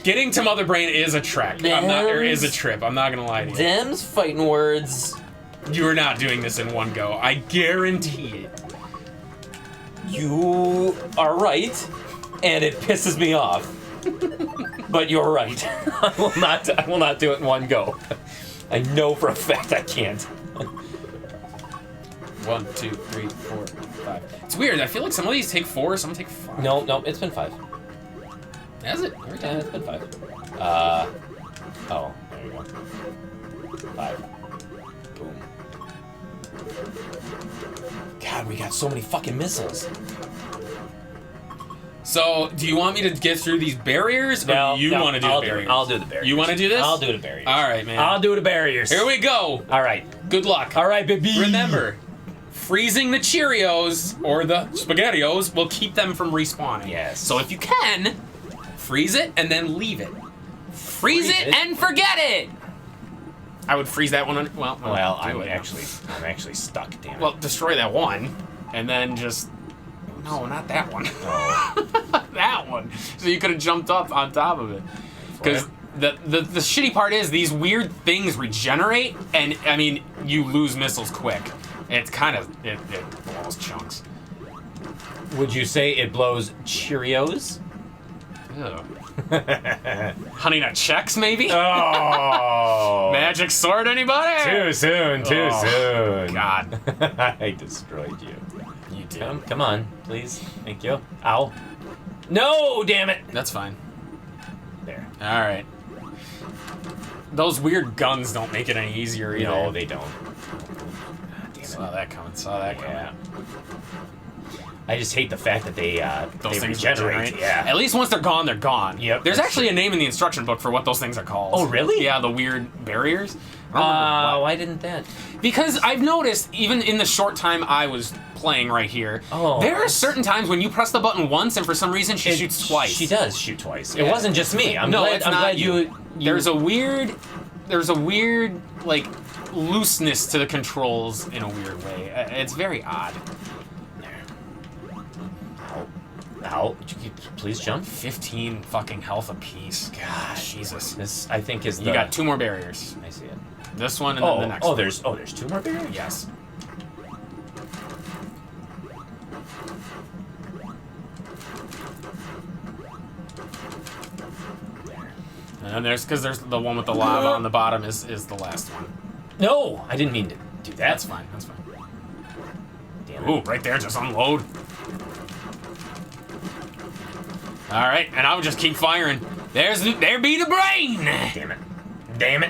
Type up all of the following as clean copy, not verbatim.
Getting to Mother Brain is a trek. Is a trip. I'm not gonna lie to you. Them's fighting words. You are not doing this in one go. I guarantee it. You are right, and it pisses me off. But you're right. I will not do it in one go. I know for a fact I can't. 1, 2, 3, 4, 5. It's weird. I feel like some of these take 4, some take 5. No, it's been 5. Has it? Every time It's been 5. Oh, there you go. 5. Boom. God, we got so many fucking missiles. So, do you want me to get through these barriers, or you want to do the barriers? I'll do the barriers. You want to do this? I'll do the barriers. All right, man. I'll do the barriers. Here we go. All right. Good luck. All right, baby. Remember, freezing the Cheerios or the SpaghettiOs will keep them from respawning. Yes. So if you can, freeze it and then leave it. Freeze it and forget it. I would freeze that one. I'm actually stuck. Damn it. Well, destroy that one, and then just. No, not that one. Oh. That one. So you could have jumped up on top of it. Because the shitty part is these weird things regenerate, and I mean you lose missiles quick. It's kind of it blows chunks. Would you say it blows Cheerios? Ew. Honey Nut Chex, maybe? Oh. Magic Sword, anybody? Too soon. God. I destroyed you. You did. Come on, please. Thank you. Ow. No, damn it. That's fine. There. All right. Those weird guns don't make it any easier either. No, they don't. Damn it. Saw that coming. Yeah. I just hate the fact that they regenerate. Yeah. At least once they're gone, they're gone. Yep. There's actually a name in the instruction book for what those things are called. Oh, really? Yeah, the weird barriers. Why didn't that? Because I've noticed, even in the short time I was playing right here, Oh, there are certain times when you press the button once and for some reason she shoots twice. She does shoot twice. Yeah. It wasn't just me. I'm not glad you. There's a weird like looseness to the controls in a weird way. It's very odd. Ow. Would you please jump? 15 fucking health apiece. Gosh, Jesus. This, I think, is You got 2 more barriers. I see it. This one and then the next one. There's 2 more barriers? Yes. And then there's the one with the lava on the bottom is the last one. No, I didn't mean to do that. That's fine. Damn it. Ooh, right there, just unload. All right, and I would just keep firing. There be the brain. Damn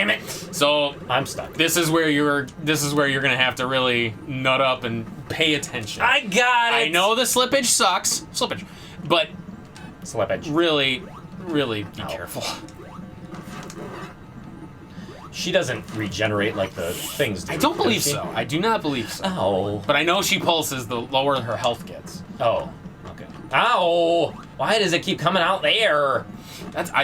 it. So I'm stuck. This is where you're gonna have to really nut up and pay attention. I got it. I know the slippage sucks, but really be careful. She doesn't regenerate like the things do. I don't believe so. I do not believe so. Oh. But I know she pulses the lower her health gets. Oh. Okay. Ow! Why does it keep coming out there?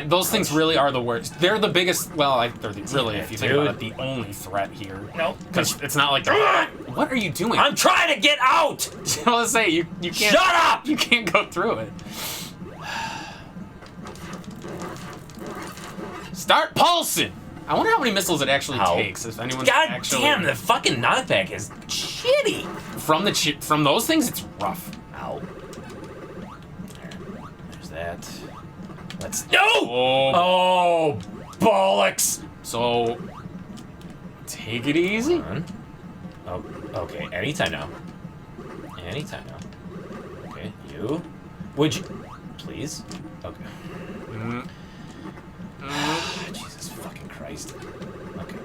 Those things really are the worst. They're the biggest. Well, they're really, if you think about it, the only threat here. No, because it's not like. What are you doing? I'm trying to get out. I was say you can't. Shut up! You can't go through it. Start pulsing. I wonder how many missiles it actually takes. If anyone's damn, the fucking knockback is shitty. From those things, it's rough. Ow. There's that. No! Oh, bollocks! So, take it easy. Oh, okay. Anytime now. Okay, you. Would you, please? Okay. Jesus fucking Christ. Okay.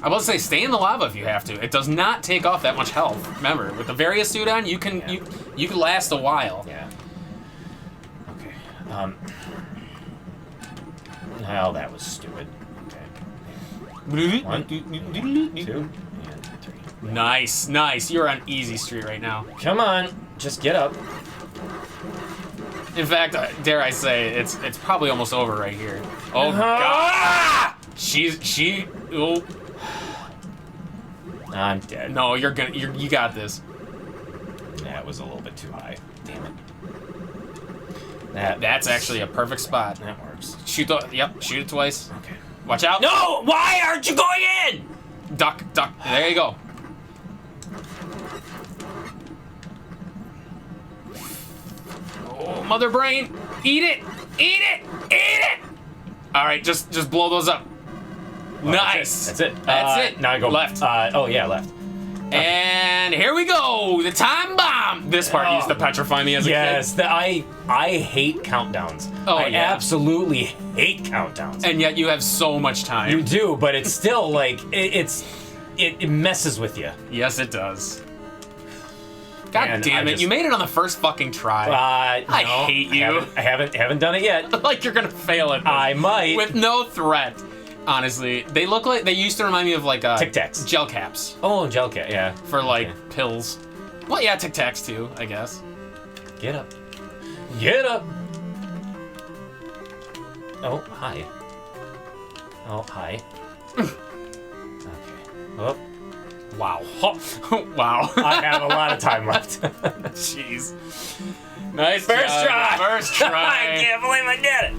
I was about to say, stay in the lava if you have to. It does not take off that much health. Remember, with the Various suit on, you can last a while. Yeah. Okay. Well, that was stupid. Okay. 1, 2, and 3. Nice. You're on easy street right now. Come on, just get up. In fact, dare I say, it's probably almost over right here. Oh God! Oh. I'm dead. No, you got this. That was a little bit too high. Damn it. That's actually a perfect spot. That works. Shoot it twice. Okay. Watch out. No! Why aren't you going in? Duck. There you go. Oh, mother brain. Eat it. All right, just blow those up. Nice. That's it. That's it. Now I go left. Left. And here we go. The time bomb. This part used to petrify me as a kid. Yes, I hate countdowns. Oh, I yeah. absolutely hate countdowns. And yet you have so much time. You do, but it's still like it messes with you. Yes, it does. God Man, damn it! You made it on the first fucking try. I hate you. I haven't done it yet. Like you're gonna fail at this. I might. With no threat. Honestly, they look like they used to remind me of like Tic Tacs. gel caps Oh, gel cat, yeah. for like pills. Well, yeah, Tic Tacs too, I guess. Get up. Get up. Oh, hi. Oh, hi. Okay. Oh. Wow. Wow. I have a lot of time left. Jeez. Nice First job. try. First try. I can't believe I did it.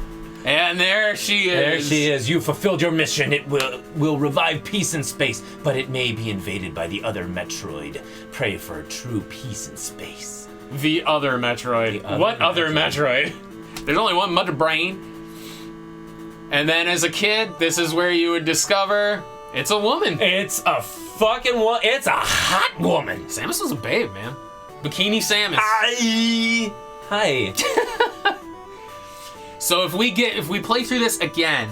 And there she is. There she is. You fulfilled your mission. It will revive peace in space, but it may be invaded by the other Metroid. Pray for true peace in space. The other Metroid. What other Metroid? There's only one Mother Brain. And then as a kid, this is where you would discover it's a woman. It's a fucking woman. It's a hot woman. Samus was a babe, man. Bikini Samus. Hi. So if we play through this again,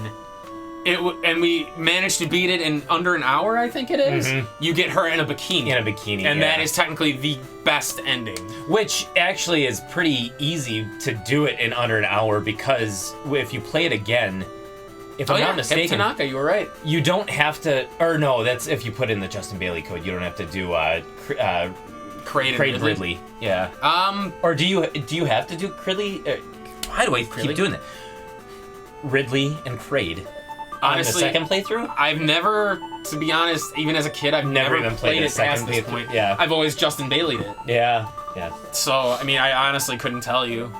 and we manage to beat it in under an hour, I think it is, you get her in a bikini. And that is technically the best ending. Which actually is pretty easy to do it in under an hour because if you play it again, if I'm not mistaken, Tanaka, you were right. you don't have to, or no, that's if you put in the Justin Bailey code, you don't have to do Kraid Ridley. Yeah. Or do you have to do Ridley? Why do I keep doing that? Ridley and Kraid. Honestly, on the second playthrough? I've never, to be honest, even as a kid, I've never even played a it past second this playthrough. point. Yeah. I've always Justin Bailey'd it. Yeah. So, I mean, I honestly couldn't tell you.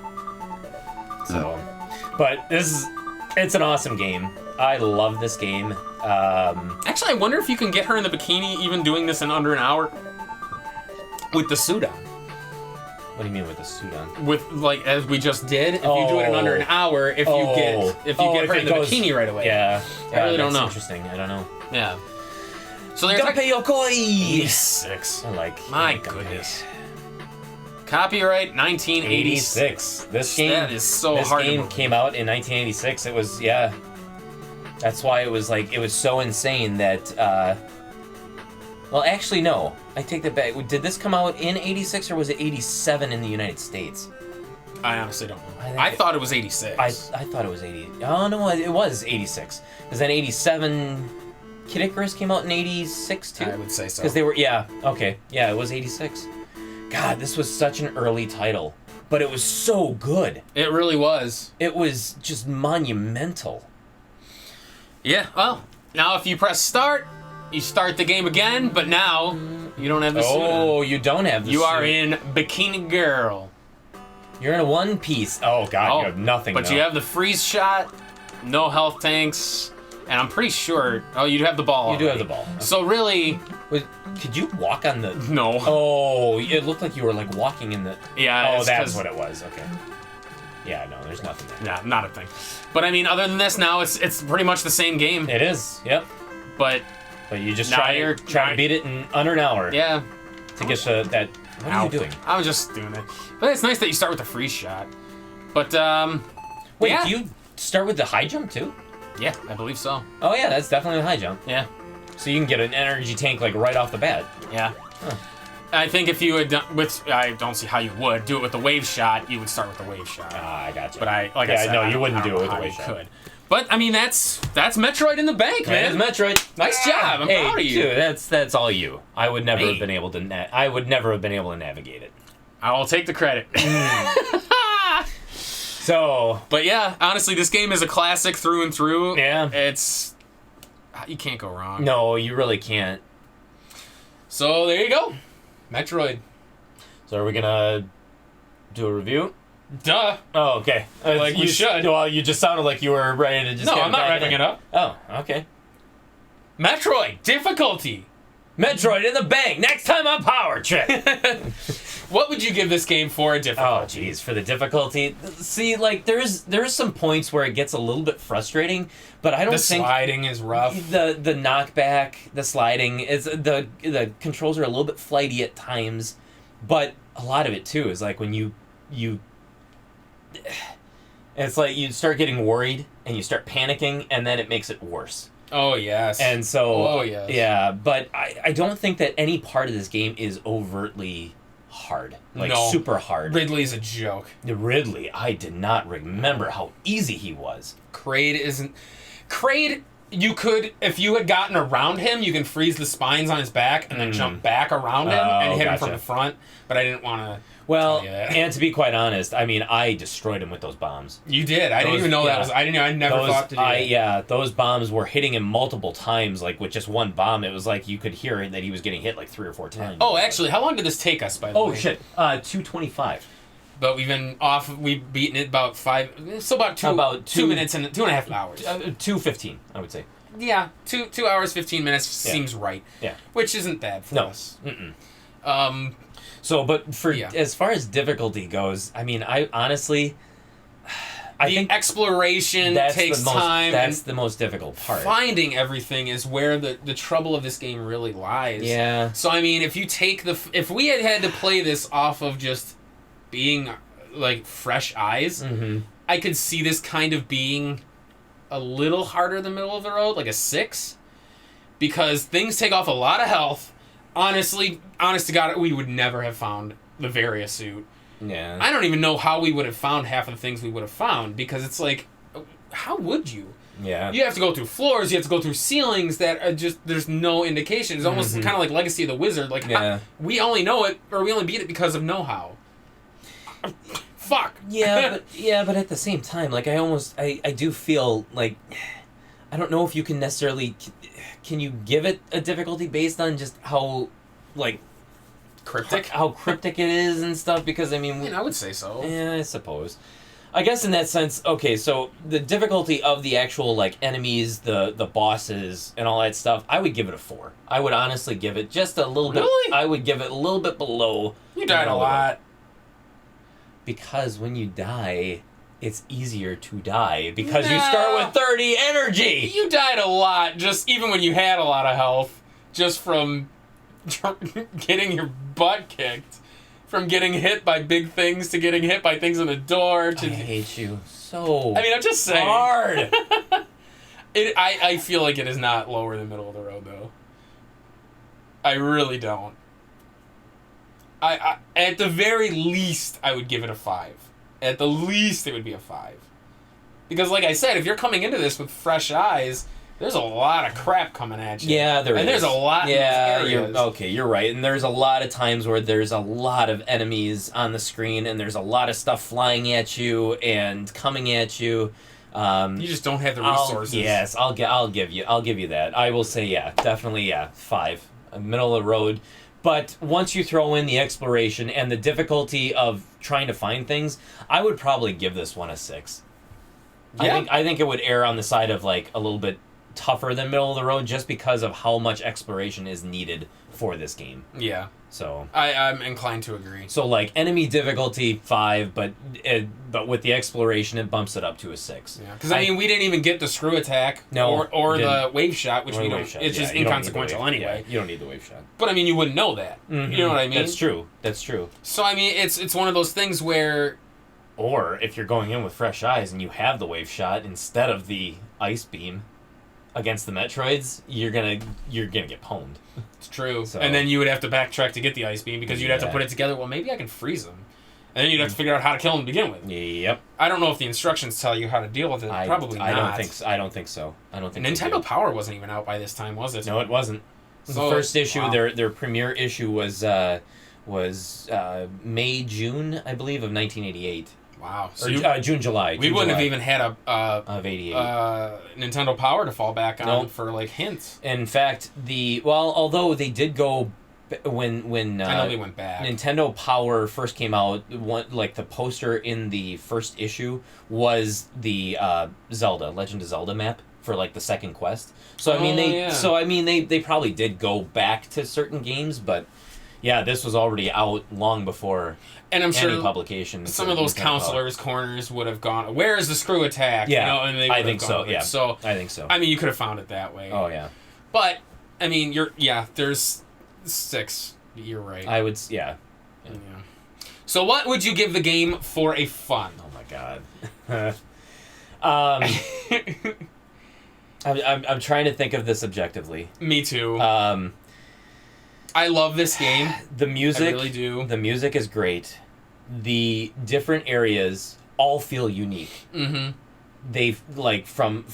So, but it's an awesome game. I love this game. Actually, I wonder if you can get her in the bikini even doing this in under an hour with the suit on. What do you mean with the suit on? With, like, as we just did, if you do it in under an hour, if you get her in the bikini right away. Yeah. I really don't know. Interesting. I don't know. Yeah. So there's Gunpei Yokoi! 86. I like My Gunpei. goodness. Copyright 1986. 86. This game. That is so this hard to game believe. came out in 1986. It was That's why it was so insane that. Well, actually, no. I take that back. Did this come out in 86 or was it 87 in the United States? I honestly don't know. I thought it was 86. I thought it was 80. Oh, no, it was 86. Because then 87... Kid Icarus came out in 86, too? I would say so. Because they were... Yeah, okay. Yeah, it was 86. God, this was such an early title. But it was so good. It really was. It was just monumental. Yeah, well, now if you press start, you start the game again, but now you don't have the suit on. Oh, you don't have the suit. You are in Bikini Girl. You're in a one piece. Oh, God, you have nothing, But though. you have the freeze shot, no health tanks, and I'm pretty sure... Oh, you do have the ball. You do have the ball. So really... Could you walk on the... No. Oh, it looked like you were, like, walking in the... Yeah, Oh, that's what it was. Okay. Yeah, no, there's nothing there. Yeah, not a thing. But I mean, other than this, now it's pretty much the same game. It is, yep. But you just now try to beat it in under an hour. Yeah. To get that... What are you doing? I was just doing it. But it's nice that you start with the freeze shot. But, Wait, yeah. do you start with the high jump, too? Yeah, I believe so. Oh, yeah, that's definitely the high jump. Yeah. So you can get an energy tank, like, right off the bat. Yeah. Huh. I think if you had done, I don't see how you would do it with the wave shot. You would start with the wave shot. Ah, I gotcha. But I said, no, you I wouldn't don't do it with know the how wave you shot. could. But I mean, that's Metroid in the bank, man. That is Metroid. Nice job. I'm proud of you. Dude, that's all you. I would never have been able to. I would never have been able to navigate it. I will take the credit. So, but yeah, honestly, this game is a classic through and through. Yeah. You can't go wrong. No, you really can't. So there you go, Metroid. So are we gonna do a review? Duh. Oh, okay. Like we should. Well, you just sounded like you were ready to just. No, get I'm not back wrapping in. it up. Oh, okay. Metroid difficulty. Metroid in the bank. Next time on Power Trip. What would you give this game for a Oh, difficulty? jeez, for the difficulty. See, like there's some points where it gets a little bit frustrating, but I don't The think sliding is rough. the knockback, the sliding is the controls are a little bit flighty at times, but a lot of it too is like when you it's like you start getting worried and you start panicking, and then it makes it worse. Oh yes. And so, oh yes. yeah, but I don't think that any part of this game is overtly hard, like No. super hard. Ridley's a joke. Ridley, I did not remember how easy he was. Kraid isn't. Kraid, you could, if you had gotten around him, you can freeze the spines on his back and then jump back around him and hit him from gotcha. the front. But I didn't want to. Well, tell you that. and to be quite honest, I mean, I destroyed him with those bombs. You did. I didn't Those- even know that yeah. was. I didn't. I never thought to do that. Yeah, those bombs were hitting him multiple times. Like with just one bomb, it was like you could hear that he was getting hit like 3 or 4 times. Oh, actually, how long did this take us? By the way. Oh shit! 225. But we've been off. We've beaten it about 5. So about 2 minutes and 2.5 hours. 2:15, I would say. Yeah, 2 hours 15 minutes Yeah. seems right. Yeah. Which isn't bad for No. us. Mm-mm. So, but for Yeah. as far as difficulty goes, I mean, I honestly, I the think exploration that's takes the most, time. That's and the most difficult part. finding everything is where the trouble of this game really lies. Yeah. So I mean, if you take if we had to play this off of just being like fresh eyes, Mm-hmm. I could see this kind of being a little harder than middle of the road, like a 6, because things take off a lot of health. Honest to God, we would never have found the Varia suit. Yeah. I don't even know how we would have found half of the things we would have found, because it's like, how would you? Yeah. You have to go through floors, you have to go through ceilings that are just, there's no indication. It's almost kind of like Legacy of the Wizard. Like, Yeah. we only know it, or we only beat it because of know-how. Fuck. but at the same time, like I do feel like I don't know if you can necessarily can you give it a difficulty based on just how like Cryptic? how cryptic it is and stuff, because I mean I would say so. yeah, I suppose. I guess in that sense, okay, so the difficulty of the actual like enemies, the bosses and all that stuff, I would give it a 4. I would honestly give it just a little bit. Really? I would give it a little bit below. You died a lot. Because when you die, it's easier to die because you No. start with 30 energy. You died a lot, just even when you had a lot of health, just from getting your butt kicked. From getting hit by big things to getting hit by things in the door to... I hate you so I mean, I'm just saying. hard. I feel like it is not lower than middle of the road, though. I really don't. I at the very least, I would give it a 5. At the least, it would be a 5. Because, like I said, if you're coming into this with fresh eyes, there's a lot of crap coming at you. Yeah, there is. And there's a lot in these areas. You're right. And there's a lot of times where there's a lot of enemies on the screen, and there's a lot of stuff flying at you and coming at you. You just don't have the resources. I'll give you that. I will say, yeah, definitely, yeah, 5. Middle of the road. But once you throw in the exploration and the difficulty of trying to find things, I would probably give this one a 6. Yeah. I think it would err on the side of like a little bit tougher than middle of the road, just because of how much exploration is needed for this game. Yeah. So I'm inclined to agree. So like enemy difficulty 5, but with the exploration it bumps it up to a 6. Yeah, because I mean we didn't even get the screw attack or the wave shot, which we don't. It's just inconsequential anyway. Yeah, you don't need the wave shot. But I mean, you wouldn't know that. Mm-hmm. You know what I mean? That's true. That's true. So I mean, it's one of those things where, or if you're going in with fresh eyes and you have the wave shot instead of the ice beam against the Metroids, you're gonna get pwned. It's true. So, and then you would have to backtrack to get the ice beam because you'd have to put it together. Well, maybe I can freeze them. And then you'd have to figure out how to kill them to begin with. Yep. I don't know if the instructions tell you how to deal with it. Probably not. I don't think so. I don't think Nintendo Power wasn't even out by this time, was it? No, it wasn't. The first issue, their premiere issue was May, June, I believe, of 1988. Wow. So or June, July. We wouldn't have even had of 88. Nintendo Power to fall back on for like hints. In fact, although they did go when I know they went back. Nintendo Power first came out, the poster in the first issue was the Zelda Legend of Zelda map for like the second quest. So they probably did go back to certain games, but yeah, this was already out long before. And I'm sure publication. Some of those counselors' corners would have gone, where is the screw attack? Yeah, and they I think so. Yeah, so I think so. I mean, you could have found it that way. Oh yeah, but I mean, there's 6. You're right. I would, yeah. So what would you give the game for a fun? Oh my god. I'm trying to think of this objectively. Me too. I love this game. The music, I really do. The music is great. The different areas all feel unique. Mm-hmm. They from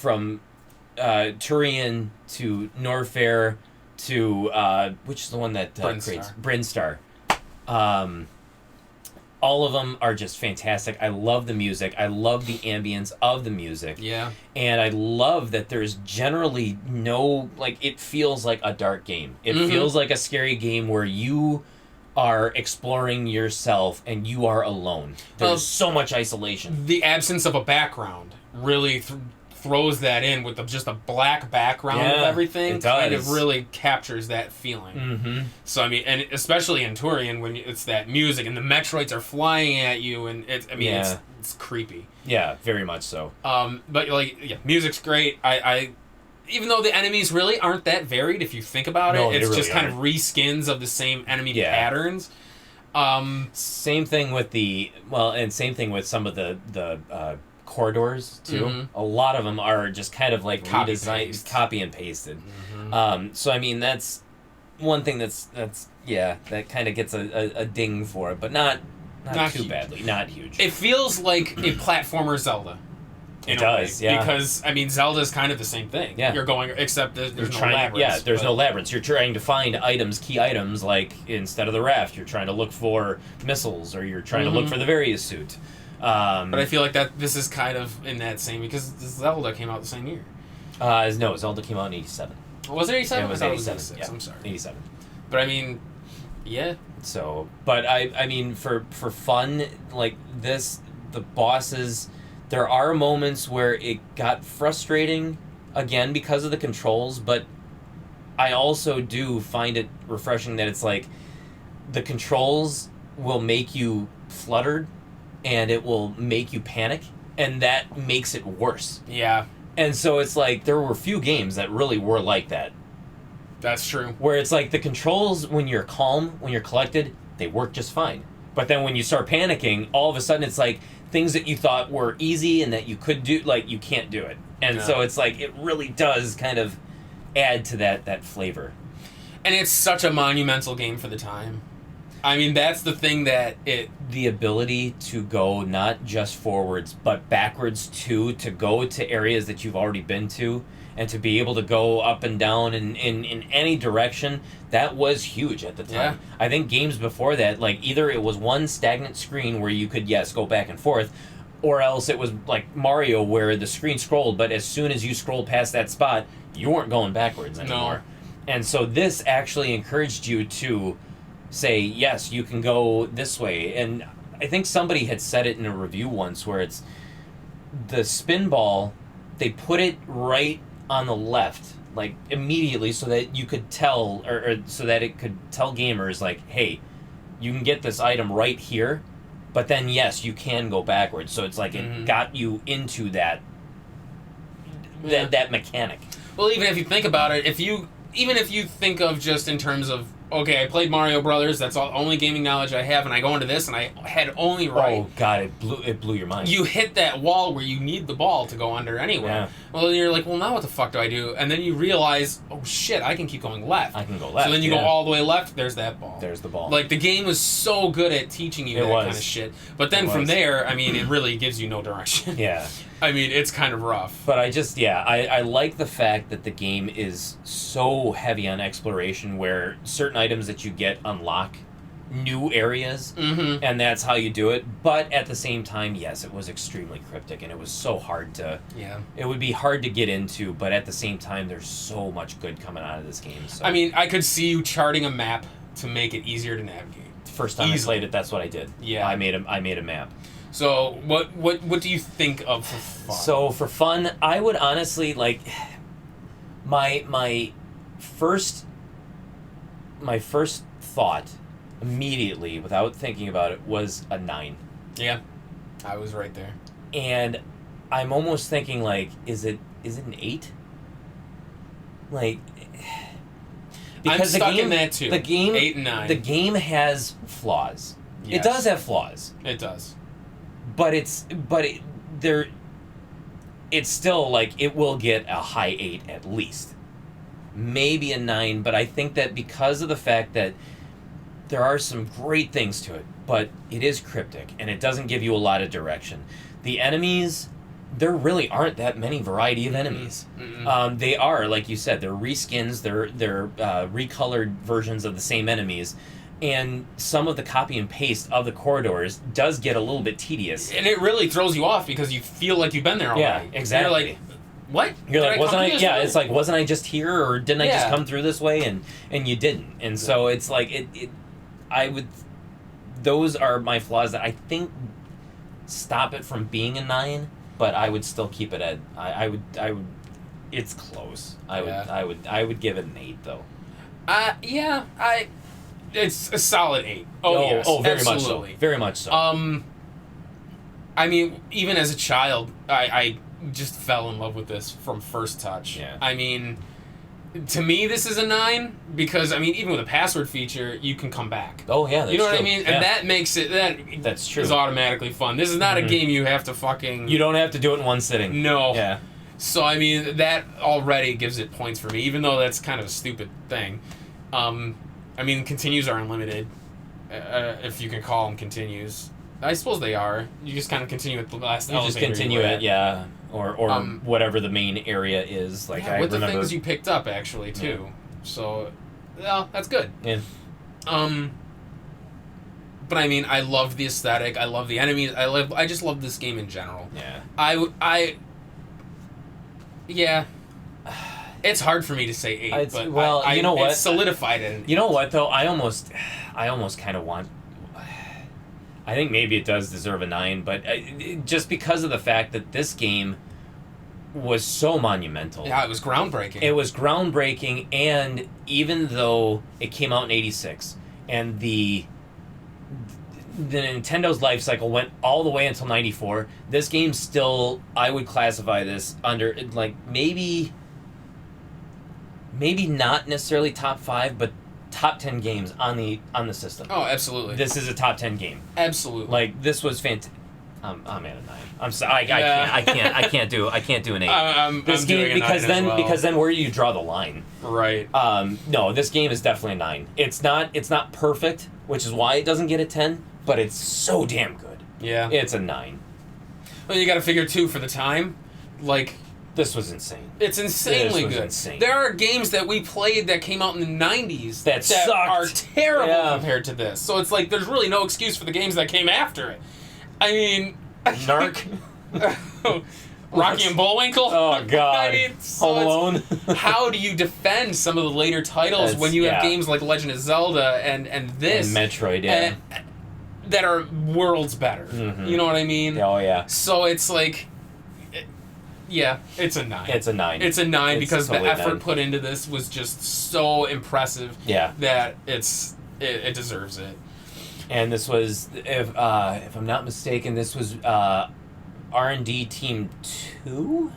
Turian to Norfair to which is the one that creates Brinstar. All of them are just fantastic. I love the music. I love the ambience of the music. Yeah. And I love that there's generally no, it feels like a dark game. It feels like a scary game where you are exploring yourself and you are alone. There's so much isolation. The absence of a background really throws that in with just a black background of everything. It does. Kind of really captures that feeling. Mm-hmm. So, I mean, and especially in Turian, when it's that music and the Metroids are flying at you, and it's creepy. Yeah, very much so. But, music's great. I even though the enemies really aren't that varied, if you think about it, it's really just kind of reskins of the same enemy patterns. Same thing with same thing with some of the corridors too. Mm-hmm. A lot of them are just kind of like redesigned, copy and pasted. Mm-hmm. So I mean, that's one thing that kind of gets a ding for it, but not too badly, not huge. It feels like a platformer Zelda. It does, yeah. Because I mean, Zelda's kind of the same thing. Yeah. You're going, except there's no labyrinths. Yeah, there's no labyrinths. You're trying to find key items, like instead of the raft, you're trying to look for missiles, or you're trying to look for the various suit. But I feel like this is kind of in that same, because Zelda came out the same year. No, Zelda came out in 87. Was it 87? Yeah, it was 87. 86. Yeah. I'm sorry. 87. But I mean, yeah. So, but I mean, for fun, like this, the bosses, there are moments where it got frustrating, again, because of the controls, but I also do find it refreshing that it's like, the controls will make you fluttered, and it will make you panic, and that makes it worse. Yeah. And so it's like, there were few games that really were like that. That's true. Where it's like, the controls, when you're calm, when you're collected, they work just fine. But then when you start panicking, all of a sudden it's like, things that you thought were easy and that you could do, you can't do it. And so it's like, it really does kind of add to that flavor. And it's such a monumental game for the time. I mean, that's the thing that the ability to go not just forwards, but backwards too, to go to areas that you've already been to, and to be able to go up and down in any direction, that was huge at the time. Yeah. I think games before that, either it was one stagnant screen where you could, go back and forth, or else it was like Mario where the screen scrolled, but as soon as you scrolled past that spot, you weren't going backwards anymore. No. And so this actually encouraged you to say, yes, you can go this way. And I think somebody had said it in a review once where it's the spin ball, they put it right on the left, immediately, so that you could tell, or so that it could tell gamers, hey, you can get this item right here, but then, yes, you can go backwards. So it's it got you into that mechanic. Well, even if you think about it, even if you think of just in terms of, okay, I played Mario Brothers, that's all only gaming knowledge I have, and I go into this and I had only right. Oh god, it blew your mind. You hit that wall where you need the ball to go under anyway. Yeah. Well, then you're like, well, now what the fuck do I do? And then you realize, oh shit, I can keep going left. I can go left. So then you go all the way left, there's that ball. There's the ball. The game was so good at teaching you kind of shit. But then from there, I mean, it really gives you no direction. Yeah. I mean, it's kind of rough. But I like the fact that the game is so heavy on exploration, where certain items that you get unlock new areas, and that's how you do it. But at the same time, yes, it was extremely cryptic, and it was so hard to... Yeah. It would be hard to get into, but at the same time, there's so much good coming out of this game. So. I mean, I could see you charting a map to make it easier to navigate. First time Easily. I played it, that's what I did. Yeah. I made a map. So what do you think of for fun? So for fun, I would honestly like my first thought immediately without thinking about it was a 9. Yeah, I was right there. And I'm almost thinking like, is it an 8? Like, because I'm stuck in that too. The game 8 and 9. The game has flaws. Yes. It does have flaws. It does. But it's still like it will get a high 8 at least. Maybe a 9, but I think that because of the fact that there are some great things to it, but it is cryptic and it doesn't give you a lot of direction. The enemies, there really aren't that many variety of enemies. Mm-mm. They are, like you said, they're reskins, they're recolored versions of the same enemies, and some of the copy and paste of the corridors does get a little bit tedious. And it really throws you off because you feel like you've been there already. Yeah, exactly. And you're like, what? You're like, wasn't I? Yeah, way? it's like, wasn't I just here, or didn't I just Yeah. come through this way? And you didn't. And so it's like those are my flaws that I think stop it from being a 9, but I would still keep it at. I would. It's close. I would give it an 8 though. Yeah, it's a solid 8. Oh yes, very absolutely. much so. Very much so. I mean, even as a child, I just fell in love with this from first touch. Yeah. I mean, to me, this is a 9 because, I mean, even with a password feature, you can come back. Oh yeah, that's you know what true. I mean? Yeah. And that makes it That's true. is automatically fun. This is not a game you have to fucking. You don't have to do it in one sitting. No. Yeah. So I mean, that already gives it points for me, even though that's kind of a stupid thing. I mean, continues are unlimited, if you can call them continues. I suppose they are. You just kind of continue at the last You just elevator continue were it, at. or whatever the main area is. Like Yeah, I with remember. the things you picked up actually too. So, well, that's good. Yeah. But I mean, I love the aesthetic. I love the enemies. I just love this game in general. Yeah. Yeah. It's hard for me to say 8, but well, you know what? It's solidified it. You know what though? I almost kind of want. I think maybe it does deserve a 9, but just because of the fact that this game was so monumental. Yeah, it was groundbreaking. It was groundbreaking, and even though it came out in '86, and the Nintendo's life cycle went all the way until '94, this game still, I would classify this under like maybe not necessarily top 5, but top 10 games on the system. Oh, absolutely. This is a top 10 game. Absolutely. Like this was fantastic. I'm at a 9. I'm sorry. I can't do an 8. This I'm game doing a because 9 as then well. because then where do you draw the line? Right. No, this game is definitely a 9. It's not perfect, which is why it doesn't get a 10, but it's so damn good. Yeah. It's a 9. Well, you got to figure too for the time, like This was insane. it's insanely This was good. insane. There are games that we played that came out in the '90s That sucked. are terrible Yeah. compared to this. So it's like there's really no excuse for the games that came after it. I mean, Narc. Rocky and Bullwinkle. Oh God. I mean, so Home Alone. how do you defend some of the later titles That's- when you have yeah. games like Legend of Zelda and this And Metroid, yeah. that are worlds better? Mhm. You know what I mean? Oh yeah. So it's like, yeah, it's a 9. It's a 9. It's a 9 It's because the totally a effort 9. put into this was just so impressive. Yeah. That it deserves it. And this was, if I'm not mistaken, this was R&D Team 2?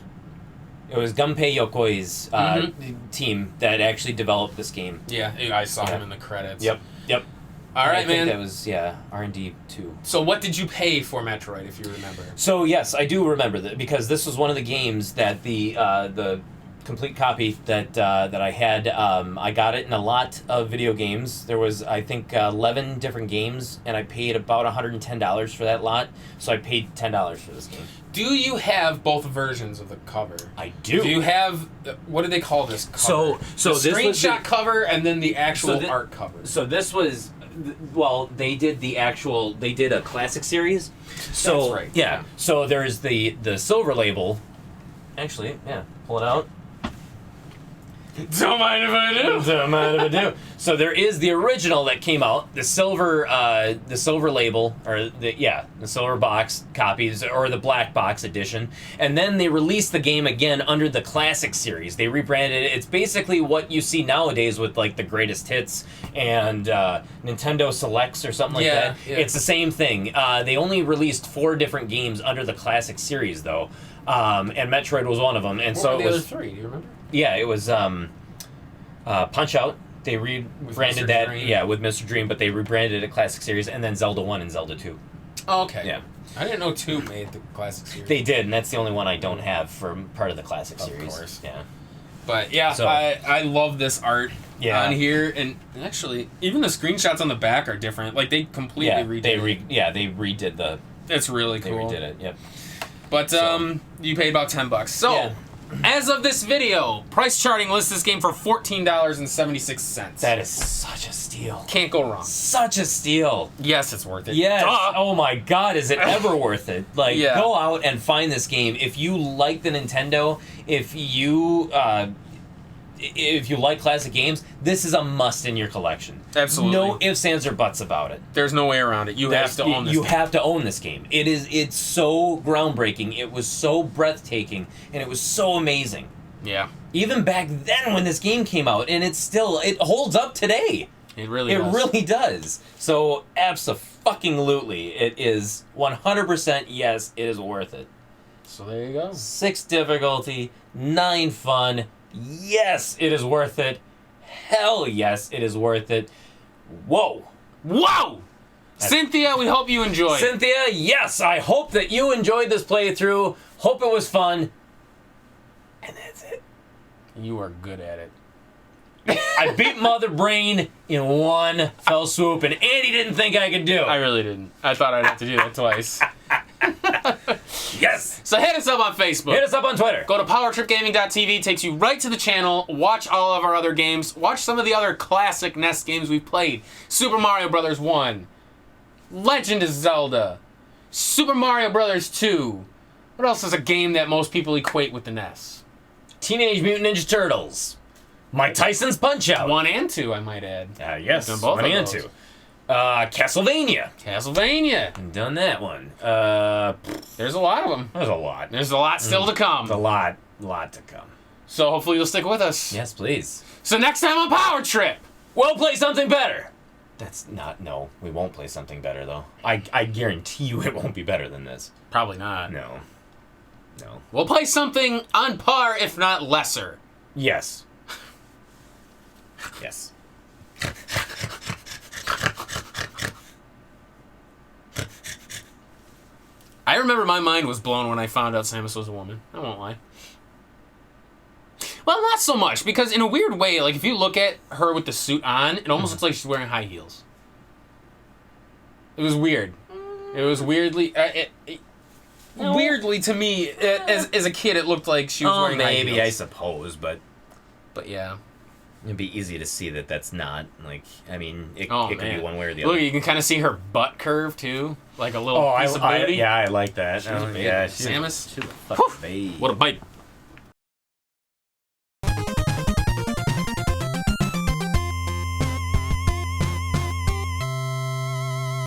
It was Gunpei Yokoi's team that actually developed this game. Yeah, I saw Yeah. him in the credits. Yep. All right, I think man. that was, R&D 2. So what did you pay for Metroid, if you remember? So yes, I do remember that because this was one of the games that the complete copy that I had. I got it in a lot of video games. There was, I think, 11 different games, and I paid about $110 for that lot. So I paid $10 for this game. Do you have both versions of the cover? I do. Do you have, what do they call this cover? So the this was screenshot cover and then the actual So art cover. So this was, well, they did a classic series. So That's right. yeah. So there's the silver label. Actually, yeah, pull it out. Don't mind if I do. Don't mind if I do. So there is the original that came out, the silver label, or the silver box copies, or the black box edition, and then they released the game again under the classic series. They rebranded it. It's basically what you see nowadays with like the greatest hits and Nintendo Selects or something like that. Yeah. It's the same thing. They only released 4 different games under the classic series though, and Metroid was one of them. And What so were it the was. other 3? Do you remember? Yeah, it was Punch Out. They rebranded Mr. that, Dream. with Mr. Dream, but they rebranded it Classic Series, and then Zelda 1 and Zelda 2. Oh, okay. Yeah. I didn't know 2 made the classic series. They did, and that's the only one I don't have from part of the Classic Of Series. course. Yeah. But yeah, So- I love this art Yeah. on here, and actually, even the screenshots on the back are different. Like they completely redid it. They redid the. It's really They cool. redid it. Yep. But So- you paid about $10. So, Yeah. as of this video, price charting lists this game for $14.76. That is such a steal. Can't go wrong. Such a steal. Yes, it's worth it. Yes. Duh. Oh my God, is it ever worth it? Like, Yeah. go out and find this game. If you like the Nintendo, if you like classic games, this is a must in your collection. Absolutely. No ifs, ands, or buts about it. There's no way around it. You have to own this. You game. have to own this game. It's so groundbreaking. It was so breathtaking, and it was so amazing. Yeah, Even back then when this game came out, and it holds up today. it really It does. really does. So, abso-fucking-lutely, it is 100% yes, it is worth it. So there you go. 6 difficulty, 9 fun. Yes, it is worth it. Hell yes, it is worth it. Whoa. Whoa! Cynthia, we hope you enjoyed. Cynthia, yes, I hope that you enjoyed this playthrough. Hope it was fun. And that's it. You are good at it. I beat Mother Brain in one fell swoop, and Andy didn't think I could do I it. really didn't. I thought I'd have to do that twice. Yes. So hit us up on Facebook. Hit us up on Twitter. Go to powertripgaming.tv, takes you right to the channel. Watch all of our other games. Watch some of the other classic NES games we've played. Super Mario Bros. 1. Legend of Zelda. Super Mario Bros. 2. What else is a game that most people equate with the NES? Teenage Mutant Ninja Turtles. Mike Tyson's Punch-Out. 1 and 2, I might add. Yes, Done both 1 of and those. 2. Castlevania. Castlevania. Done that one. There's a lot of them. There's a lot. There's a lot still to come. There's a lot to come. So hopefully you'll stick with us. Yes, please. So next time on Power Trip. We'll play something better. No, we won't play something better, though. I guarantee you it won't be better than this. Probably not. No. We'll play something on par, if not lesser. Yes. Yes. I remember my mind was blown when I found out Samus was a woman. I won't lie. Well, not so much, because in a weird way, like, if you look at her with the suit on, it almost looks like she's wearing high heels. It was weird. It was weirdly... No. Weirdly, to me, as a kid, it looked like she was wearing high heels. maybe, I suppose, but But yeah. it'd be easy to see that that's not, like, I mean, it Oh, could man. be one way or the Look, other. you can kind of see her butt curve, too. Like a little piece of booty. I like that. She's a babe. yeah, Samus. she's a fucking babe. What a bite.